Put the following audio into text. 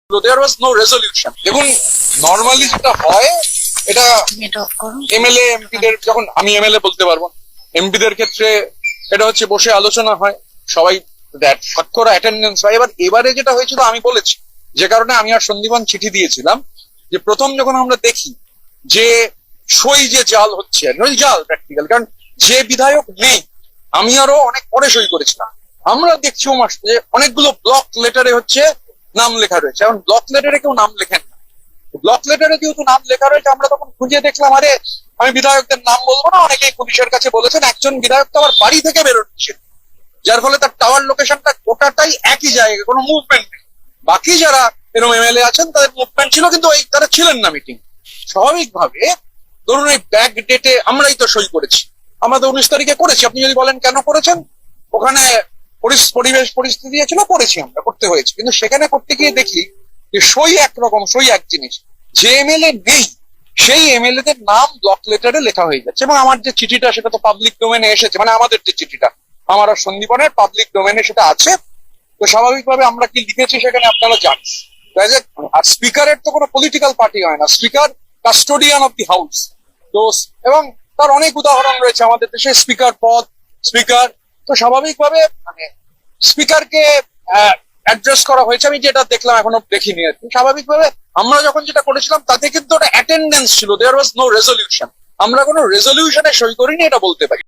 there was no resolution. দেখুন normally যেটা হয় এটা এমএলএ এমপিদের, যখন আমি এমএলএ বলতে পারবো, এমপিদের ক্ষেত্রে এটা হচ্ছে বসে আলোচনা হয়, সবাই করে অ্যাটেন্ডেন্স হয়। এবারে যেটা হয়েছিল আমি বলেছি, যে কারণে আমি আর সন্দীপন চিঠি দিয়েছিলাম, যে প্রথম যখন আমরা দেখি যে সই যে জাল হচ্ছে, জাল প্র্যাকটিক্যাল, কারণ যে বিধায়ক নেই, আমি আরো অনেক পরে সই করেছিলাম, আমরা দেখছি ও মাস যে অনেকগুলো ব্লক লেটারে হচ্ছে নাম লেখা রয়েছে। এখন ব্লক লেটারে কেউ নাম লেখেন না, ব্লক লেটারে যেহেতু নাম লেখা রয়েছে, আমরা তখন খুঁজে দেখলাম, আরে আমি বিধায়কদের নাম বলবো না, অনেকেই পুলিশের কাছে বলেছেন, একজন বিধায়ক তো আবার বাড়ি থেকে বেরোচ্ছে, যার ফলে তার টাওয়ার লোকেশনটা গোটাটাই একই জায়গায়, কোনো মুভমেন্ট নেই। বাকি যারা এরকম এমএলএ আছেন তাদের মুভমেন্ট ছিল, কিন্তু ওই তারা ছিলেন না মিটিং। স্বাভাবিকভাবে ধরুন এই ব্যাক ডেটে আমরাই তো সই করেছি, আমরা তো 19 তারিখে করেছি। আপনি যদি বলেন কেন করেছেন, ওখানে পরিবেশ পরিস্থিতি ছিল, করেছি, আমরা করতে হয়েছে। কিন্তু সেখানে করতে গিয়ে দেখি যে সই একরকম, সই এক জিনিস, যে এমএলএ নেই সেই এমএলএ দের নাম ব্লক লেটারে লেখা হয়ে যাচ্ছে। এবং আমার যে চিঠিটা সেটা তো পাবলিক ডোমেনে এসেছে, মানে আমাদের যে চিঠিটা আমার আর সন্দীপনের পাবলিক ডোমেনে সেটা আছে। তো স্বাভাবিকভাবে আমরা কি লিখেছি সেখানে আপনারা জানেন। আর স্পিকারের তো কোনো পলিটিক্যাল পার্টি হয় না, speaker custodian of the house. তো এবং তার অনেক উদাহরণ রয়েছে আমাদের দেশে, স্পিকার পদ, স্পিকার। তো স্বাভাবিকভাবে মানে স্পিকারকে অ্যাড্রেস করা হয়েছে, আমি যেটা দেখলাম, এখনো দেখিনি আর কি। স্বাভাবিকভাবে আমরা যখন যেটা করেছিলাম তাতে কিন্তু ওটা অ্যাটেন্ডেন্স ছিল, দেয়ার ওয়াজ নো রেজলিউশন। আমরা কোনো রেজলিউশনে সই করিনি, এটা বলতে পারি।